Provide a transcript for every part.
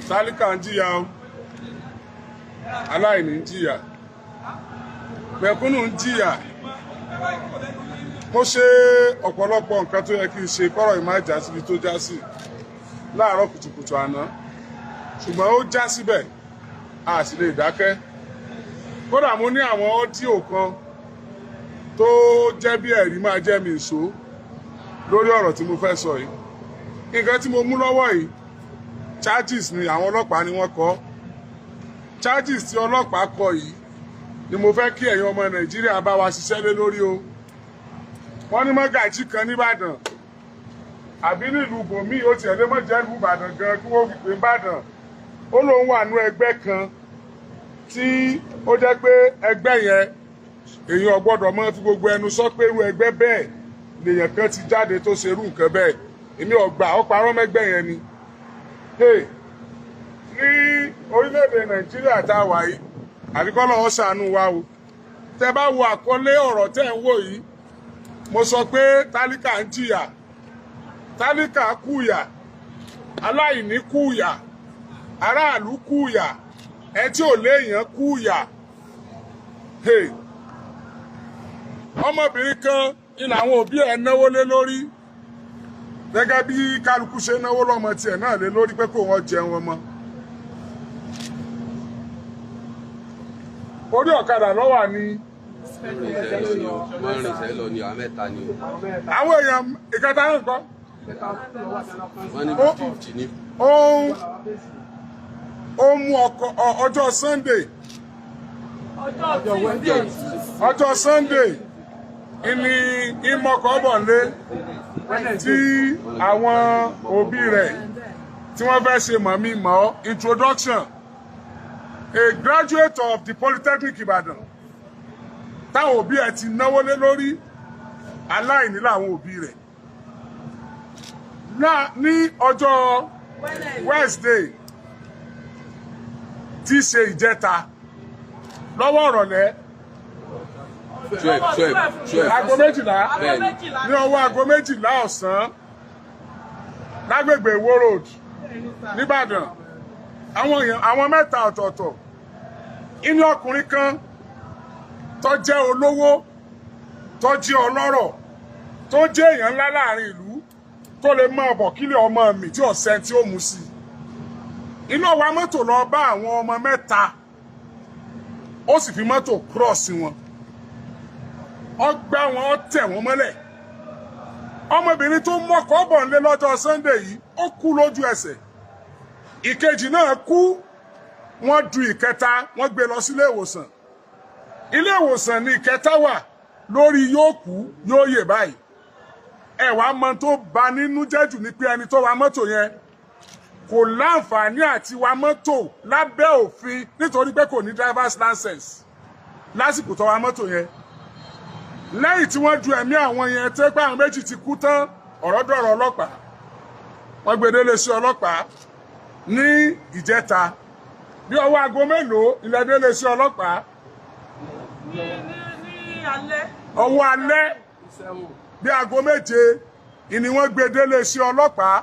tálíkà ń jìyà o aláìní ń jìyà mẹ̀kúnnù ń jìyà mo ṣe ọ̀pọ̀lọpọ̀ nǹkan tó yẹ kí n ṣe kọ́rọ̀ ìmá já síbi tó já sí láàárọ̀ kùtùkùtù àná ṣùgbọ́n ó já síbẹ̀ a sì lè dákẹ́ kódà mo ní àwọn ọ́díò kan tó jẹ́ bí ẹ̀rí máa jẹ́ mi ìṣó lórí ọ̀rọ̀ tí mo fẹ́ sọ yìí nǹkan tí mo mú lọ́wọ́ yìí charges ni àwọn ọlọ́pàá ni wọ́n kọ charges tí ọlọ́pàá kọ yìí ni mo fẹ́ kí ẹ̀yin ọmọ Nàìjíríà bá wa ṣiṣẹ́ lé lórí o wọ́n ní mọ́gàjí kan nìbàdàn àbí nílùú bòmí ó tiẹ̀ lé mọ́ jẹ́ ìlú Ìbàdàn gan kí wọ́n fi pè Ìbàdàn ó lóun wà nú ẹgbẹ́ kan tí ó jẹ́ pé ẹgbẹ́ yẹn èèyàn gbọ́dọ̀ mọ́ fi gbogbo ẹnu sọ pé irú ẹgbẹ́ bẹ́ẹ̀ lèèyàn kan ti jáde tó ṣerú nǹkan bẹ́ẹ̀ èmi ọgbà ó parọ́ mẹ́gbẹ́ yẹn ni ní orílẹ̀-èdè Nàìjíríà tá a wà yìí àbíkọ́lọ́ ó ṣàánú wa o tẹ́ bá wo àkọlé ọ̀rọ̀ tẹ́ ń wò yìí mo sọ pé tálíkà ń jìyà tálíkà kúùyà aláìní kúùyà aráàlú kúùyà ẹ tí ò léèyàn kúùyà ọmọbìnrin kan ní àwọn òbí ẹ̀ náwó lé lórí gẹ́gẹ́ bí kálukú ṣe náwó lọ́mọ tiẹ̀ náà lé lórí pé kó wọ́n jẹun ọmọ orí ọ̀kadà ló wà ní àwọn èèyàn ìkẹta náà kọ́ ó mú ọjọ́ Sunday ìní ìmọ̀kọ́ bọ̀ lé tí àwọn òbí rẹ̀ tí wọ́n fẹ́ ṣe mọ̀mí mọ́ introduction a graduate of the Polytechnic Ibadan táwọn òbí ẹ̀ ti náwó lé lórí aláìní làwọn òbí rẹ̀ ní ọjọ́ Wednesday tí í ṣe ìjẹta lọ́wọ́ ìrọ̀lẹ́ aago méjìlá ní ọwọ́ aago méjìlá ọ̀sán lágbègbè Ìwó Road nìbàdàn àwọn mẹ́ta ọ̀tọ̀ọ̀tọ̀ inú ọkùnrin kan tó jẹ́ olówó tó jẹ́ ọlọ́rọ̀ tó jẹ́ èèyàn ńlá láàrin ìlú tó lè máa bọ̀ kílẹ̀ ọmọ mi tí ọ̀sẹ̀ tí ó mú sí inú wa mọ́tò lọ bá àwọn ọmọ mẹ́ta ó sì fi mọ́tò cross wọn ó gbá wọn ó tẹ̀ wọ́n mọ́lẹ̀ ọmọbìnrin tó mọ́kọ́ bọ̀ nílé lọ́jọ́ Sunday yìí ó kú lójú ẹsẹ̀ ìkejì náà kú wọ́n du ìkẹta wọ́n gbé lọ sí ilé ìwòsàn ní ìkẹta wà lórí yóò kú yóò yè báyìí ẹ̀wà mọ tó bà nínú jẹ́ jù ní pé ẹni tó wa mọ́tò yẹn kò láǹfààní àti wa mọ́tò lábẹ́ òfin nítorí pé kò ní driver's license lásìkò tó wa mọ́tò yẹn lẹ́yìn tí wọ́n ju ẹ̀mí àwọn yẹn tẹ́ pé àwọn méjì ti kú tán ọ̀rọ̀ dọ̀rọ̀ ọlọ́pàá wọ́n gbé délé sí ọlọ́pàá ní ìjẹta bí ọwọ́ aago mélòó ilẹ̀ délé sí ọlọ́pàá ní alẹ́ ọwọ́ alẹ́ bí aago méje ni wọ́n gbé délé sí ọlọ́pàá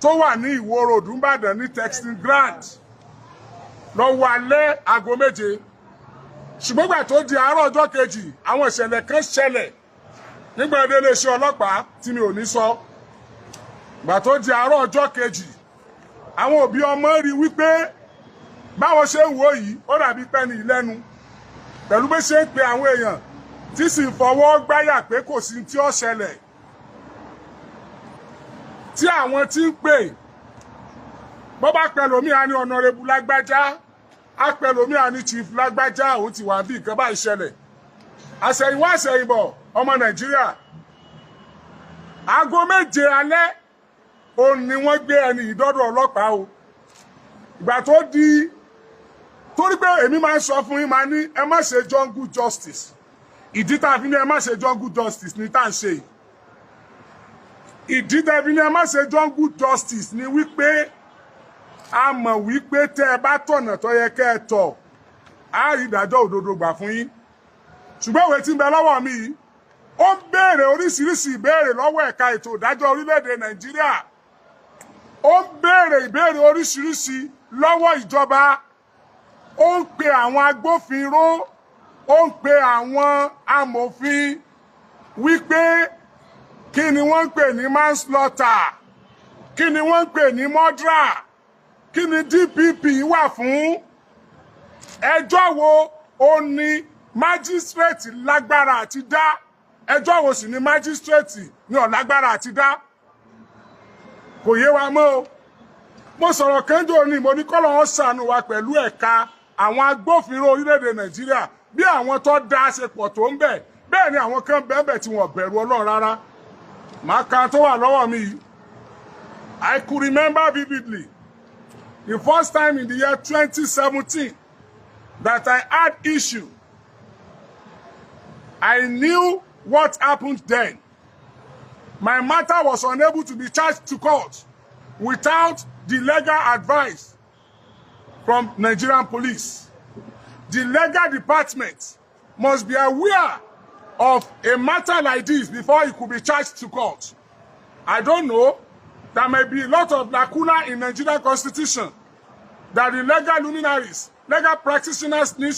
tó wà ní Ìwó Road Ìbàdàn ní Texting Grand lọ́wọ́ alẹ́ aago méje ṣùgbọ́n gbà tó di àárọ̀ ọjọ́ kejì àwọn ìṣẹ̀lẹ̀ kan ṣẹlẹ̀ nígbà délé sí ọlọ́pàá tí mi ò ní sọ gbà tó di àárọ̀ ọjọ́ kejì àwọn òbí ọmọ rí wípé báwọn ṣe ń wò yìí ó dàbí pẹ́ni ìlẹ́nu pẹ̀lú bí ṣe ń pe àwọn èèyàn tí sì fọwọ́ gbáyà pé kò sí tí ó ṣẹlẹ̀ tí àwọn tí ń pè bọ́ bá pẹ̀lómi àní ọ̀nàrẹ́bù lágbájá á pẹ̀lómi àní chief lágbájá òun ti wà bí nǹkan bá ìṣẹ̀lẹ̀ àṣẹ̀yìnwá àṣẹ̀yìnbọ̀ ọmọ Nàìjíríà aago méje alẹ́ òun ni wọ́n gbé ẹni ìdọ́dọ̀ ọlọ́pàá o ìgbà tó di torí pé èmi máa ń sọ fún yín máa ní ẹ má ṣe jungle justice ìdí tá a fi ní ẹ má ṣe jungle justice ní tá à ń ṣe ìdí tá a fi ní ẹ má ṣe jungle justice ní wípé a mọ̀ wípé tẹ́ ẹ bá tọ̀nà tó yẹ kẹ́ ẹ tọ̀ á rí ìdájọ́ òdodo gbà fún yín ṣùgbọ́n ìwé tí ń bẹ lọ́wọ́ mi yìí ó ń béèrè oríṣiríṣi ìbéèrè lọ́wọ́ ẹ̀ka ètò ìdájọ́ orílẹ̀-èdè Nàìjíríà ó ń béèrè ìbéèrè oríṣiríṣi lọ́wọ́ ìjọba ó ń pe àwọn agbófinró ó ń pe àwọn amòfin wípé kí ni wọ́n ń pè ní manslaughter kí ni wọ́n ń pè ní murder kí ni DPP wà fún ẹjọ́ wo ó ní májísírèètì lágbára àti dá ẹjọ́ wo sì ni májísírèètì ní ó lágbára àti dá kò yé wa mọ́ o mo sọ̀rọ̀ kẹ́ńjọ́ ni mo ní kọ́lọ́ wọn ṣàánú wa pẹ̀lú ẹ̀ka àwọn agbófinró orílẹ̀-èdè Nàìjíríà bí àwọn tó dá ṣe pọ̀ tó ń bẹ̀ bẹ́ẹ̀ ni àwọn kan bẹ́ẹ̀ tí wọ́n bẹ̀rù Ọlọ́run rárá màá ka tó wà lọ́wọ́ mi yìí. I could remember vividly the first time in the year 2017 that I had issue. I knew what happened then. My matter was unable to be charged to court without the legal advice from Nigerian police. The legal department must be aware of a matter like this before it could be charged to court. I don't know. There may be a lot of lacuna in Nigerian constitution that the legal luminaries, legal practitioners need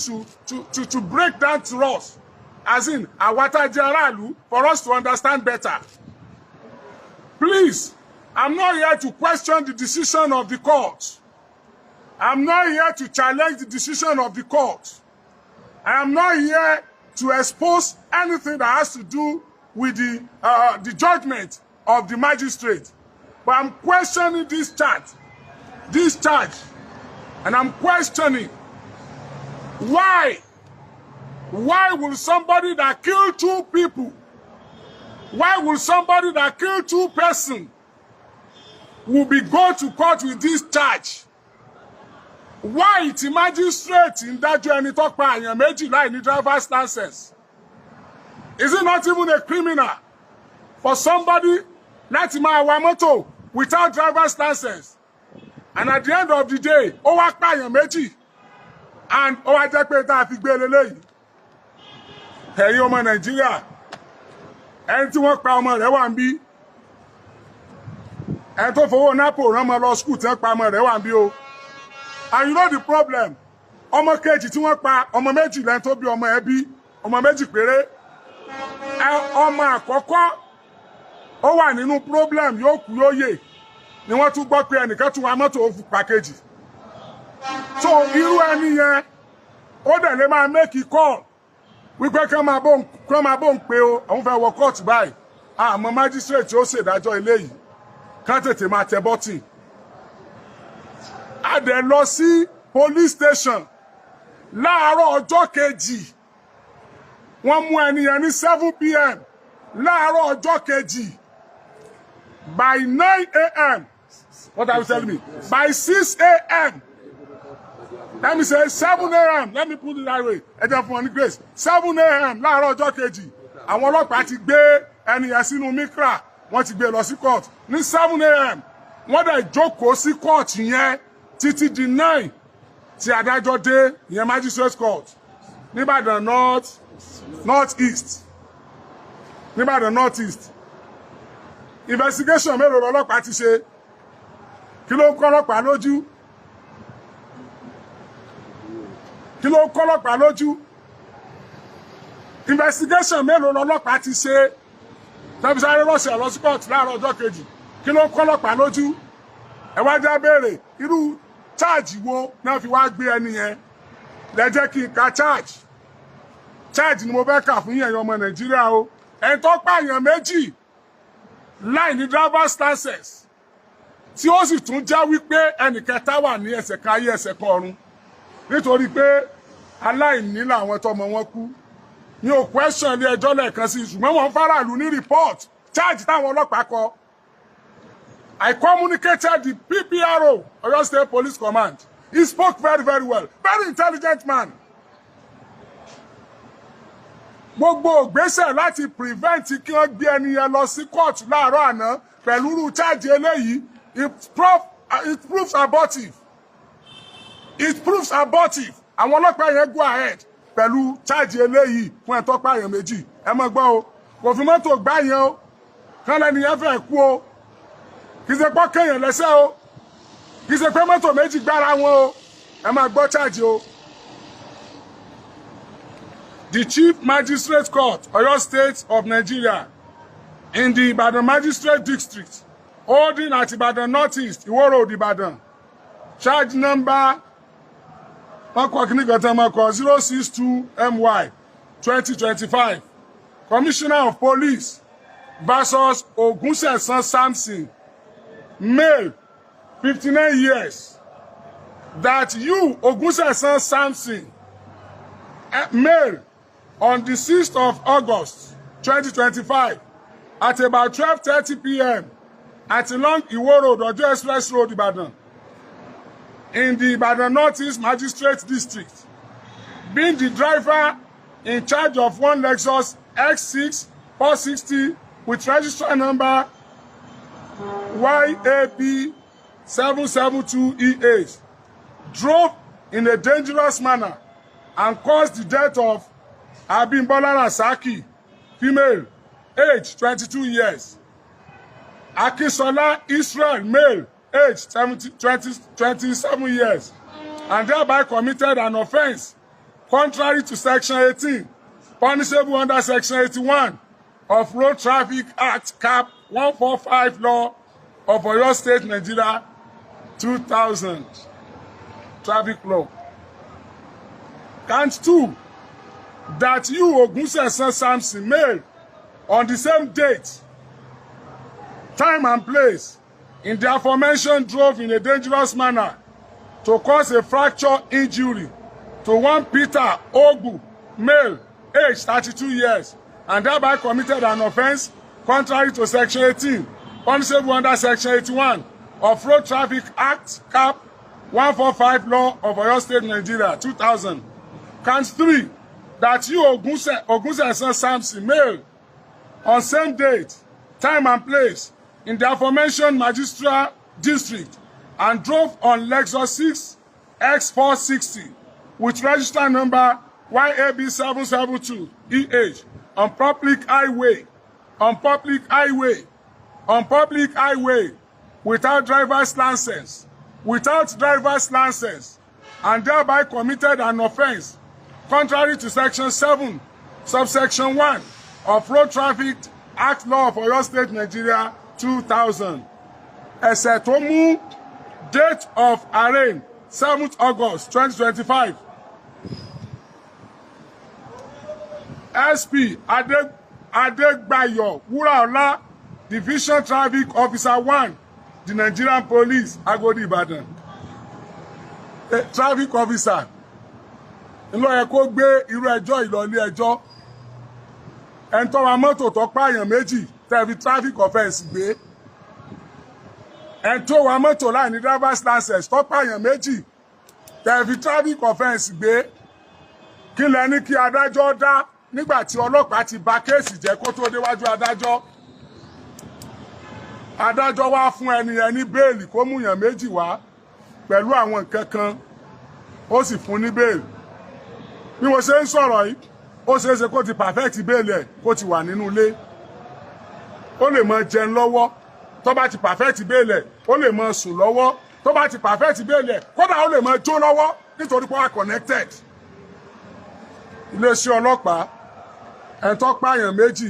to break down to us, as in Awata Jaralu, for us to understand better. Please, I'm not here to question the decision of the court. I'm not here to challenge the decision of the court. I am not here to expose anything that has to do with the judgment of the magistrate. But I'm questioning this charge, and I'm questioning why will somebody that killed 2 people, why will somebody that killed 2 persons will be go to court with this charge? Why ti magistrate ń dájọ́ ẹni tó pa èèyàn méjì láì ní driver's license? Is it not even a criminal for somebody láti máa wa mọ́tò without driver's license? And at the end of the day, ó wá pa èèyàn méjì and ó wá jẹ́ pé tá a fi gbé leléyìí. Ẹ̀yin ọmọ Nàìjíríà, ẹni tí wọ́n pa ọmọ rẹ̀ wà ń bí. Ẹni tó fowó nápò rán ọmọ lọ school tí wọ́n pa ọmọ rẹ̀ wà ń bí o. And you know the problem, ọmọ kejì tí wọ́n pa ọmọ méjì lẹ́ni tó bí ọmọ ẹbí, ọmọ méjì péré. Ọmọ àkọ́kọ́ ó wà nínú problem yóò kú yóò yè ni wọ́n tún gbọ́ pé ẹnìkan tún wa mọ́tò ó fi pa kejì. So irú ẹni yẹn ó dẹ̀ lè máa make a call wípé kán máa bó ń pe o àwọn fẹ́ wọ court báyìí àmọ́ magistrate ó ṣèdájọ́ eléyìí kán tètè máa tẹ bọ́tì. A dẹ̀ lọ sí police station láàárọ̀ ọjọ́ kejì wọ́n mú ẹni yẹn ní 7 p.m. láàárọ̀ ọjọ́ kejì by 9 a.m. What are you telling me? By 6 a.m. Let me say 7 a.m. Let me put it that way. Ẹ jẹ́ fún wọn ní grace. 7 a.m. láàárọ̀ ọjọ́ kejì àwọn ọlọ́pàá ti gbé ẹni yẹn sínú mikra wọ́n ti gbé lọ sí court ní 7 a.m. wọ́n dẹ̀ jókòó sí court yẹn títí di 9 tí adájọ́ dé ìyẹn magistrate court níbàdàn north east níbàdàn north east. Investigation mélòó lọ́lọ́pàá ti ṣe? Kí ló ń kọ́ ọlọ́pàá lójú? Kí ló ń kọ́ ọlọ́pàá lójú? Investigation mélòó lọ́lọ́pàá ti ṣe? Tẹ́bí sáré lọ́sẹ̀ lọ sí court láàárọ̀ ọjọ́ kejì. Kí ló ń kọ́ ọlọ́pàá lójú? Ẹ wá já béèrè irú charge wo náà fi wá gbé ẹni yẹn? Lẹ jẹ́ kí n ka charge. Charge ni mo fẹ́ kà fún yẹn ọmọ Nàìjíríà o. Ẹni tó pààyàn méjì láì ní driver's license tí ó sì tún já wípé ẹnì kẹta wà ní ẹsẹ̀ kan ayé ẹsẹ̀ kan ọ̀run nítorí pé aláìní làwọn tọmọ wọn kú ní ò question ilé ẹjọ́ lẹ́ẹ̀kan sí ṣùgbọ́n wọ́n faraàlú ní report charge táwọn ọlọ́pàá kọ. I communicated the PPRO, Oyo State Police Command. He spoke very, very well. Very intelligent man. Gbogbo ògbésẹ̀ láti prevent kí wọ́n gbé ẹni yẹn lọ sí court láàárọ̀ àná pẹ̀lú irú charge eléyìí it proves abortive. It proves abortive. Àwọn ọlọ́pàá yẹn go ahead pẹ̀lú charge eléyìí fún ẹ̀tọ́ pààyàn méjì. Ẹ mọ̀ gbọ́ o, kò fi mọ́tò gbá yẹn o, kán lẹ́ni yẹn fẹ́ kú o, kì í ṣe pọ́ kéèyàn lẹ́sẹ̀ o. kì í ṣe pé mọ́tò méjì gbára wọn o ẹ máa gbọ́ charge o. The Chief Magistrate Court, Oyo State of Nigeria, in the Ibadan Magistrate District, holding at Ibadan Northeast, Iwo Road, Ibadan. Charge number 062MY 2025. Commissioner of Police versus Ogunsesan Samson, male, 59 years. That you, Ogunsesan Samson, male, on the 6th of August 2025 at about 12:30 p.m. at along Iwo Road, Ojo Express Road, Ibadan, in the Ibadan Northeast Magistrate District, being the driver in charge of one Lexus X6 460 with registration number YAB 772EH, drove in a dangerous manner and caused the death of Abimbola Rasaki, female, age 22 years. Akisola Israel, male, age 27 years, and thereby committed an offense contrary to Section 18, punishable under Section 81 of Road Traffic Act Cap 145 Law of Oyo State, Nigeria, 2000, Traffic Law. Count 2, that you, Ogunsesan Samson, male, on the same date, time and place, in the aforementioned drove in a dangerous manner to cause a fracture injury to one Peter Ogbu, male, age 32 years, and thereby committed an offense contrary to Section 18, punishable under Section 81 of Road Traffic Act Cap 145 Law of Oyo State, Nigeria, 2000. Count 3, that you, Ogunsesan Samson, male, on same date, time and place, in the aforementioned Magistrate District, and drove on Lexus 6 X460 with register number YAB 772EH on public highway, without driver's license, and thereby committed an offense contrary to Section 7, subsection 1 of Road Traffic Act Law of Oyo State, Nigeria, 2000. Ẹ̀ṣẹ̀ tó mú date of arraign 7th August 2025. SP Adegbayo Wuraola, Division Traffic Officer 1, the Nigerian Police, Agodi Ibadan. Traffic officer ńlọ yẹ kó gbé irú ẹjọ́ ìlọlé ẹjọ́ ẹni tó wa mọ́tò tó pààyàn méjì tẹ̀fi traffic offence gbé ẹni tó wa mọ́tò láì ní driver's license tó pààyàn méjì tẹ̀fi traffic offence gbé kí lẹ ní kí adájọ́ dá nígbà tí ọlọ́pàá ti bà kéèsì jẹ́ kó tó déwájú adájọ́ wá fún ẹni bẹ́ẹ̀lì kó múyàn méjì wá pẹ̀lú àwọn nǹkan kan ó sì fún ní bẹ́ẹ̀lì bí mo ṣe ń sọ̀rọ̀ yìí ó ṣeé ṣe kó ti perfect bẹ́ẹ̀lì ẹ̀ kó ti wà nínú ilé ó lè máa jẹun lọ́wọ́ tó bá ti perfect bẹ́ẹ̀lì ẹ̀ ó lè máa sùn lọ́wọ́ tó bá ti perfect bẹ́ẹ̀lì ẹ̀ kódà ó lè máa jó lọ́wọ́ nítorí pé wọ́n are connected. Iléeṣẹ́ ọlọ́pàá ẹni tó pààyàn méjì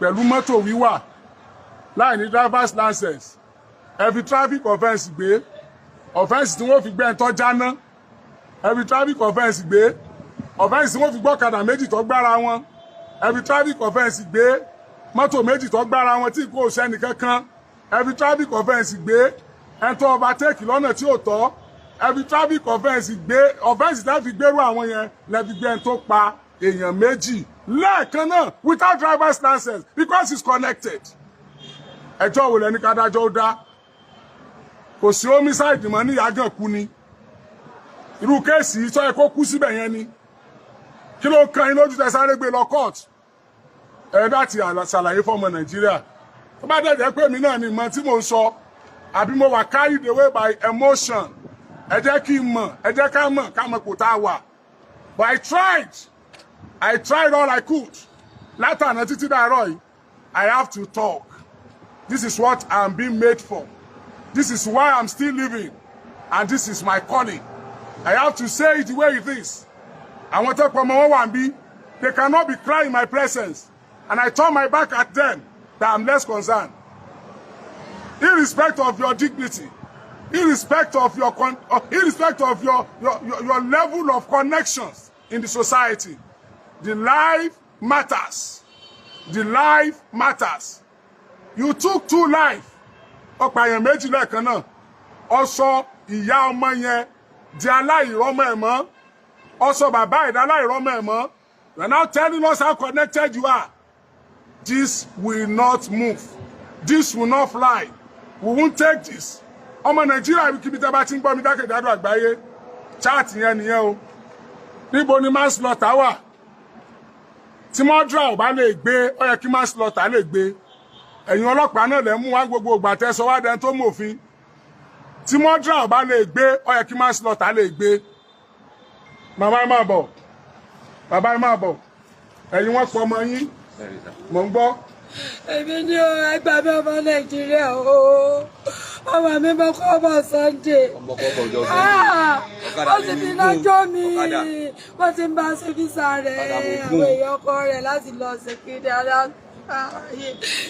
pẹ̀lú mọ́tò wíwà láì ní driver's license ẹ fi traffic offence gbé offence tí wọ́n fi gbé ẹni tó jáná ẹ fi traffic offence gbé offence tí wọ́n fi gbọ́kadà méjì tó gbára wọn ẹ fi traffic offence gbé mọ́tò méjì tó gbára wọn tí kò sẹ́ni kankan ẹ fi traffic offence gbé ẹni tó overtake lọ́nà tí ò tọ́ ẹ fi traffic offence gbé offence tí wọ́n fi gbérú àwọn yẹn lẹ́ fi gbé ẹni tó pa èèyàn méjì lẹ́ẹ̀kan náà without driver's license because it's connected. Ẹjọ́ wo lẹni kádájọ́ ó dá kò sí homicide mọ́ ní yàgàn kú ni irú kéèsì tó yẹ kó kú síbẹ̀ yẹn ni kí ló kan yín lójú tẹ sáré gbé lọ court ẹ láti ṣàlàyé fọmọ Nàìjíríà tó bá dẹ̀ jẹ́ pé mi náà ni ìmọ̀ tí mo ń sọ àbí mo wà carried away by emotion ẹ jẹ́ kí n mọ̀ ẹ jẹ́ ká mọ̀ kò tá a wà but I tried all I could látàná títí dàárọ̀ yìí I have to talk. This is what I'm being made for. This is why I'm still living. And this is my calling. I have to say it the way it is. I want to come on be. They cannot be crying in my presence. And I turn my back at them that I'm less concerned. Irrespective of your dignity, irrespective of your level of connections in the society, the life matters. The life matters. You took 2 lives. Ọ̀pàyàn méjì lẹ́ẹ̀kan náà. Ọ̀sọ̀ ìyá ọmọ yẹn di aláìrọ́mọ ẹ̀ mọ́. Ọ̀sọ̀ bàbá ìdá aláìrọ́mọ ẹ̀ mọ́. You are now telling us how connected you are. This will not move. This will not fly. We won't take this. Ọmọ Nàìjíríà kíbi tẹ́ bá ti ń gbọ́ mi dákèjádò àgbáyé. Chat yẹn nìyẹn o. Níbo ni manslaughter wà? Tí mọ́dúrà ò bá lè gbé, ó yẹ kí manslaughter lè gbé. Ẹ̀yin ọlọ́pàá náà lè mú wá gbogbo ìgbà tẹ́ sọ wá dẹni tó mòfin. Tí mọ́dúrà ò bá lè gbé, ó yẹ kí manslaughter lè gbé. Màmá ẹ máa bọ̀. Bàbá ẹ máa bọ̀. Ẹ̀yin wọ́n pọ̀ ọmọ yín. Mò ń gbọ́. Èmi ni o, ẹgbàá mi ọmọ Nàìjíríà o. Ọmọ mi mọ kọ́ ọmọ Sunday. Ó ti fi lọ́jọ́ mi. Wọ́n ti ń bá ṣe físà rẹ̀. Àwọn èèyàn ọkọ rẹ̀ láti lọ ṣèkéde ara.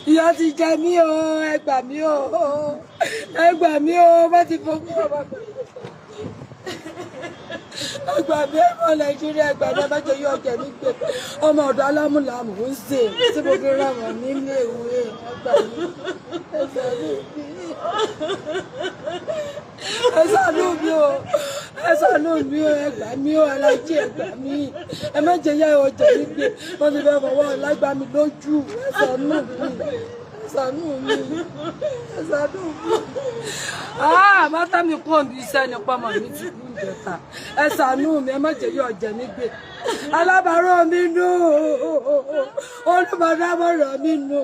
Ìyà ti jẹ mí o, ẹ gbà mí o. Ẹ gbà mí o, wọ́n ti fọwọ́ ọmọ mi. Ẹgbà mi ọmọ Nàìjíríà ẹgbà mi ọmọ jẹ yóò jẹ mí gbé. Ọmọ ọ̀dọ̀ alámúlàmù ń ṣe tí mo fi rán wọn nílé ìwé ẹgbà mi. Ẹ ṣàánú mi o, ẹ ṣàánú mi o, ẹgbà mi o, alájí ẹgbà mi. Ẹ má jẹ yá ọjà mi gbé. Wọ́n ti fẹ́ fọwọ́ lágbá mi lójú. Ẹ ṣàánú mi. Ṣàánú mi. Ẹ ṣàánú mi. Mátà mi kún òbí iṣẹ́ nípa ọmọ mi ti kú ìjẹta. Ẹ ṣàánú mi, ẹ má jẹ́ yọ ọ̀jẹ̀ mi gbé. Alábàárò mi nù. Olùbàdàmọ̀ràn mi nù.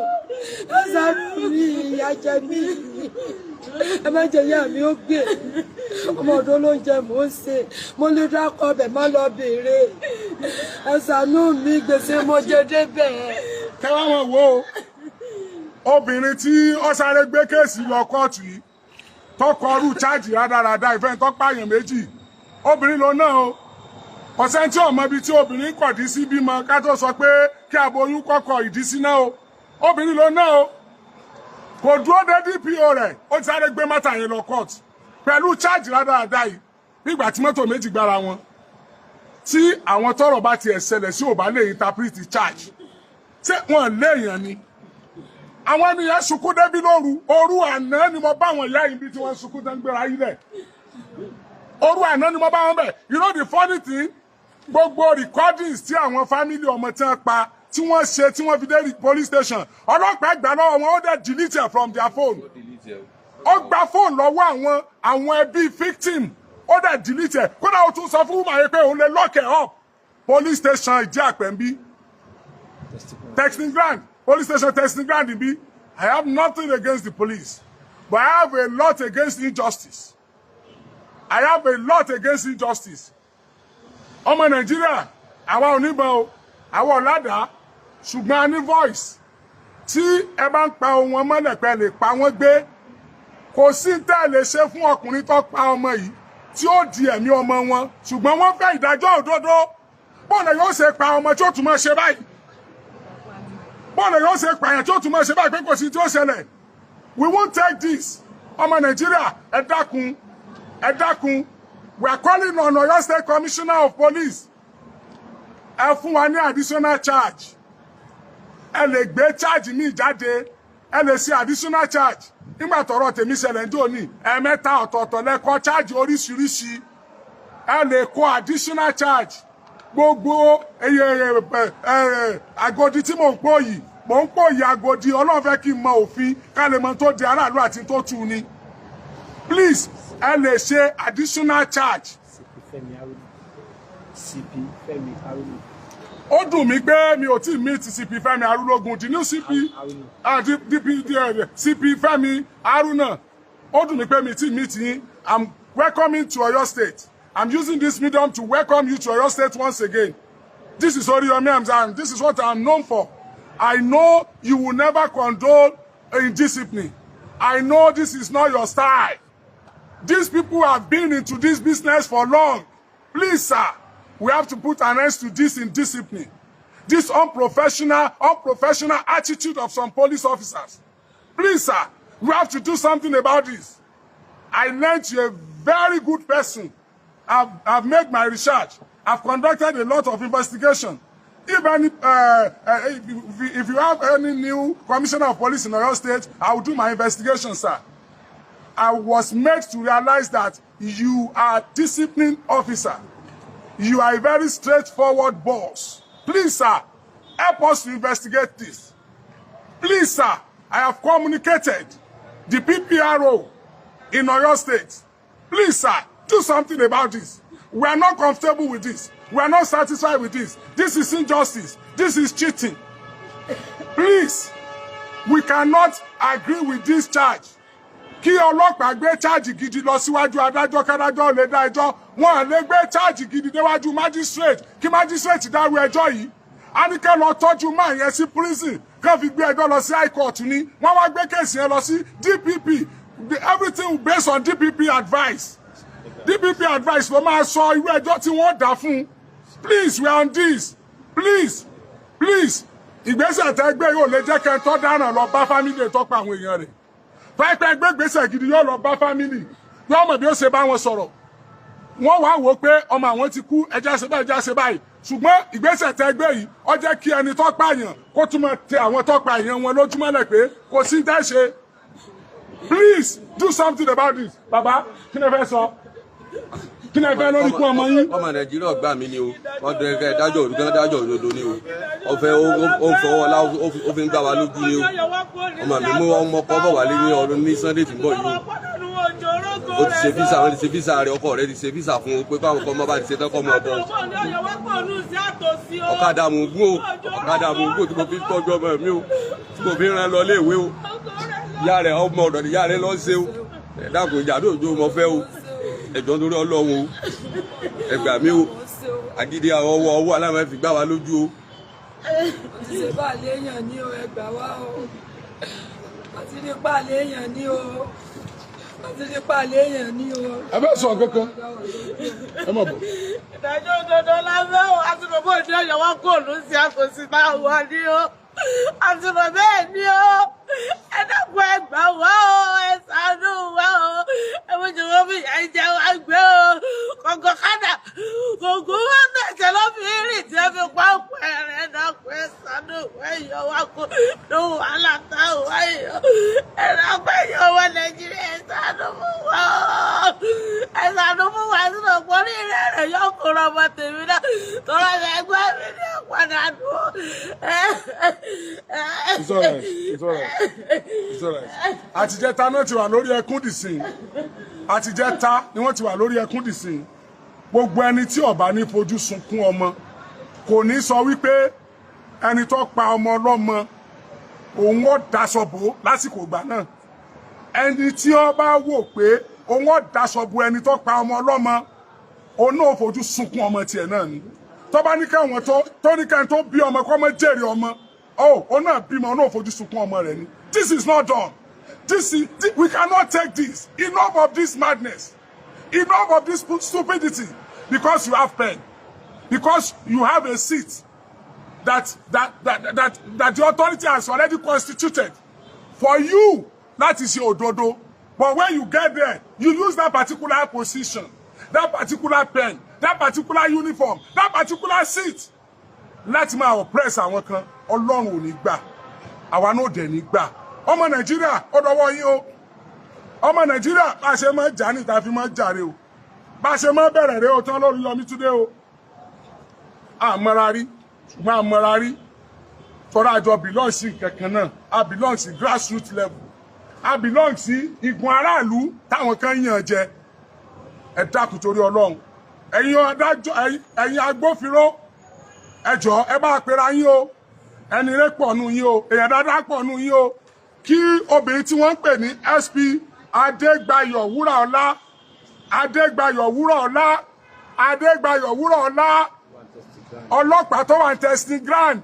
Ẹ ṣàánú mi, ìyà jẹ mí. Ẹ má jẹ́ yá mi ó gbé. Ọmọ ọ̀dọ́ ló ń jẹ mò ń ṣe. Mo lè dákọ̀ ọbẹ̀ má lọ béèrè. Ẹ ṣàánú mi, gbèsè mo jẹ débẹ̀. Kẹ́wàá wọn wo obìnrin tí ó sáré gbé kéèsì lọ kóòtù yìí tọkọ ọrú chájì rádaràda ìfẹ́ tó pààyàn méjì obìnrin ló náà o ọ̀sẹ̀ tí ọmọ ibi tí obìnrin kọ̀dí sí bímọ ká tó sọ pé kí aboyún kọ́kọ́ ìdí sí náà o obìnrin ló náà o kò dúró dé DPO rẹ̀ ó ti sáré gbé mọ́tà yẹn lọ kóòtù pẹ̀lú chájì rádaràda yìí nígbà tí mọ́tò méjì gbára wọn tí àwọn tọ́rọ̀ bá tiẹ̀ ṣẹlẹ̀ sí ò bá lè interpret charge ṣé wọ́n léèyàn ni àwọn ènìyàn sunkún débi lóru òru àná ni mo bá àwọn ìyá yìí bí tí wọ́n sunkún tán gbéra yìí lẹ̀ òru àná ni mo bá wọn bẹ̀ you know the funny thing gbogbo recordings tí àwọn family ọmọ tí wọ́n pa tí wọ́n ṣe tí wọ́n fi dé police station ọlọ́pàá gbà lọ́wọ́ wọn ó dẹ̀ delete from their phone ó gba phone lọ́wọ́ àwọn ẹbí victim ó dẹ̀ delete kódà ó tún sọ fún wùmọ̀ yẹn pé òun lè lock it up police station ìdí àpẹ̀mbí texting grand. Police station testing ground be. I have nothing against the police, but I have a lot against injustice. I have a lot against injustice. Ọmọ Nàìjíríà, àwa oníbọn o, àwa ọ̀làdá, ṣùgbọ́n a ní voice. Tí ẹ bá ń pa ohun ọmọ lẹ̀pẹ́ lè pa wọ́n gbé. Kò sí tẹ́ lè ṣe fún ọkùnrin tó pa ọmọ yìí tí ó di ẹ̀mí ọmọ wọn. Ṣùgbọ́n wọ́n fẹ́ ìdájọ́ òdodo. Bọ́ọ̀lù yóò ṣe pa ọmọ tí ó tún máa ṣe báyìí. Bọ́ọ̀lù yóò ṣe pààyàn tí ó tún máa ṣe báyìí pé kò sí tí ó ṣẹlẹ̀. We won't take this. Ọmọ Nàìjíríà, ẹ dákun, ẹ dákun. We are calling on Oyo State Commissioner of Police. Ẹ fún wa ní additional charge. Ẹ lè gbé charge mi jáde. Ẹ lè ṣe additional charge. Nígbà tọ́rọ̀ tèmi ṣẹlẹ̀ ní òní, ẹ̀mẹ́ta ọ̀tọ̀ọ̀tọ̀ lẹ́kọ́ charge oríṣiríṣi. Ẹ lè kó additional charge. Gbogbo Agodi tí mò ń pò yìí Agodi Ọlọ́run fẹ́ kí n mọ òfin ká lè mọ tó di aráàlú àti tó tu ni please ẹ lè ṣe additional charge. CP Fẹ́mi Arúnà. Ó dùn mí pé mi ò tí meet CP Fẹ́mi Arúlógún the new CP CP Fẹ́mi Arúnà ó dùn mí pé mi tí meet yín. I'm welcoming to Oyo State. I'm using this medium to welcome you to Oyo State once again. This is Oriyomi Hamzat, and this is what I'm known for. I know you will never condone indiscipline. I know this is not your style. These people have been into this business for long. Please, sir, we have to put an end to this indiscipline. This unprofessional attitude of some police officers. Please, sir, we have to do something about this. I learned you're a very good person. I've made my research. I've conducted a lot of investigation. Even if you have any new commissioner of police in Oyo State, I will do my investigation, sir. I was made to realize that you are a disciplined officer. You are a very straightforward boss. Please, sir, help us to investigate this. Please, sir, I have communicated the PPRO in Oyo State. Please, sir, do something about this. We are not comfortable with this. We are not satisfied with this. This is injustice. This is cheating. Please, we cannot agree with this charge. Kí ọlọ́pàá gbé charge gidi lọ síwájú adájọ́ kádájọ́ lè dá ẹjọ́. Wọ́n lè gbé charge gidi déwájú magistrate. Kí magistrate dárú ẹjọ́ yìí. A ní kẹ́ lọ tọ́jú máa yẹn sí prison. Kán fi gbé ẹjọ́ lọ sí high court ni. Wọ́n wá gbé kéèsì yẹn lọ sí DPP. Everything based on DPP advice. DPP advice ló máa sọ irú ẹjọ́ tí wọ́n dá fún. Please, we are on this. Please, please. Ìgbésẹ̀ tẹ́ gbé yóò lè jẹ́ kẹ́ tó dáná lọ bá family tọ́pọ̀ àwọn èèyàn rẹ̀. Pẹ́pẹ́ gbé gbèsè gidi yóò lọ bá family. Yóò mọ̀ bí ó ṣe bá wọn sọ̀rọ̀. Wọ́n wá wò pé ọmọ àwọn ti kú ẹja ṣe báyìí ẹja ṣe báyìí. Ṣùgbọ́n ìgbésẹ̀ tẹ́ gbé yìí ó jẹ́ kí ẹni tó pààyàn kó tún máa tẹ àwọn tó pààyàn wọn lójúmọ́lẹ̀ pé kò sí tẹ́ ṣe. Please do something about this. Bàbá, kí ni ẹ fẹ́ sọ? Kí ni ẹ fẹ́ lórí ikú ọmọ yín? Ọmọ Nàìjíríà gbà mí ni o. Wọ́n dẹ̀ kẹ́ dájọ́ òdodo dájọ́ òdodo ni o. Ọ̀fẹ́ ó ń fọwọ́ ọlá ó fi ń gbà wá lójú ni o. Ọmọ mi mú ọmọ kọ́ bọ̀ wálé ní ọdún ní Sunday tí ń bọ̀ yìí o. Ó ti ṣe físà, wọ́n ti ṣe físà rẹ̀, ọkọ rẹ̀ ti ṣe físà fún o pé báwọn kọ́ ọmọ bá ti ṣe tán kọ́ ọmọ ọbọ̀. Ọ̀kadà mò ń gún o. Ọ̀kadà mò ń gún tí mo fi ń tọ́jú ọmọ mi o. Tí mo fi ń rán lọ léèwé o. Ìyá rẹ̀ ọmọ ọ̀dọ̀ ni ìyá rẹ̀ lọ ṣe o. Ẹ̀dá kò jà lóòjó mo fẹ́ o. Ẹ̀jọ̀ nítorí Ọlọ́run o. Ẹ gbà mí o. Agídí ọwọ́ aláwọ̀ fi gbá wa lójú o. Àti ṣe bá léèyàn ní o, ẹ gbà wá o. Àti nípa léèyàn ní o. Àti nípa léèyàn ní o. Ẹ bẹ́ sọ kankan. Ẹ mọ̀ bọ̀. Ìdájọ́ òdodo lábẹ́ o, àti bàbá òde ọ̀yọ́ wá kó òlù sí àkòsí náà wọ ní o. Àti bàbá ẹ̀ ní o. Ẹ dákun ẹ gbà wá o, ẹ ṣàánú wá o. Ẹ mọ̀ jù wọ́n fi ìyá ìjẹ wá gbé o. Kọ̀ǹkọ̀ kádà, kòkó wọn tẹ̀sẹ̀ ló fi rìn tí ẹ fi pa òkú ẹ̀rẹ̀ dákun ẹ ṣàánú wá ìyọ̀ wá kó lóhùn wàhálà táwọn wá ìyọ̀. Ẹ dákun ẹ̀yọ̀ wọ Nàìjíríà ẹ ṣàánú fún wa o. Ẹ ṣàánú fún wa sínú ọ̀pọ̀ orí rẹ̀ yóò kóra ọmọ tèmi náà. Tọ́lá ẹgbẹ́ mi ní ọ̀padà dùn. It's all right. It's all right. It's all right. Àtijẹ́ta náà ti wà lórí ẹkún dìsìn. Àtijẹ́ta ni wọ́n ti wà lórí ẹkún dìsìn. Gbogbo ẹni tí ó bá ní fojú sunkún ọmọ kò ní sọ wípé ẹni tó pa ọmọ ọlọ́mọ òun ó daṣọ bò lásìkò ìgbà náà. Ẹni tí ó bá wò pé òun ó daṣọ bò ẹni tó pa ọmọ ọlọ́mọ òun náà fojú sunkún ọmọ tiẹ̀ náà ni. Tó bá ní káwọn tó ní káwọn tó bí ọmọ kọ́ mọ́ jèrè ọmọ. Oh, ona bímọ náà fojú sunkún ọmọ rẹ̀ ni. This is not done. We cannot take this. Enough of this madness. Enough of this stupidity. Because you have pen. Because you have a seat that the authority has already constituted for you. That is your òdodo. But when you get there, you use that particular position, that particular pen, that particular uniform, that particular seat. Láti máa oppress àwọn kan. Ọlọ́run ò ní gbà, àwa náà dẹ̀ ní gbà. Ọmọ Nàìjíríà ó dọwọ́ yín o. Ọmọ Nàìjíríà bá ṣe máa jà ní ìta fi máa jàre o. Bá ṣe máa bẹ̀rẹ̀ rẹ̀ o tán lórí Yomi Túndé o. Àmọ́ra rí, ṣùgbọ́n àmọ́ra rí. Tọ́ra àjọ belong sí kankan náà. A belong sí grassroots level. A belong sí igun aráàlú táwọn kan yàn jẹ. Ẹ dákun torí Ọlọ́run. Ẹ̀yin adájọ́, ẹ̀yin agbófinró, ẹ jọ̀ọ́ ẹ bá pera yín o. Ẹni rẹ̀ pọ̀ nù yín o, èèyàn dáadáa pọ̀ nù yín o. Kí obìnrin tí wọ́n ń pè ní SP Adégbáyọ̀ Wúràọlá, ọlọ́pàá tó wà ní testing ground,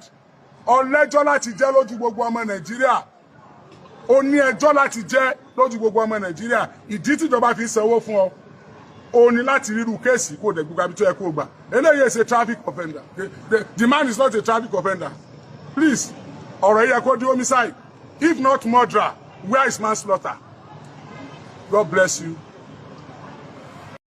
ọlẹ́jọ́ láti jẹ́ lójú gbogbo ọmọ Nàìjíríà. o ní ẹjọ́ láti jẹ́ lójú gbogbo ọmọ Nàìjíríà ìdí tíjọba fi sanwó fún ọ o ní láti ríru kéèsì kó dẹ̀ gbogbo àbí tó yẹ kó gbà eléyìí ṣe traffic offender the man is not a traffic offender please ọ̀rọ̀ yẹ kó di homicide if not murder where is manslaughter God bless you.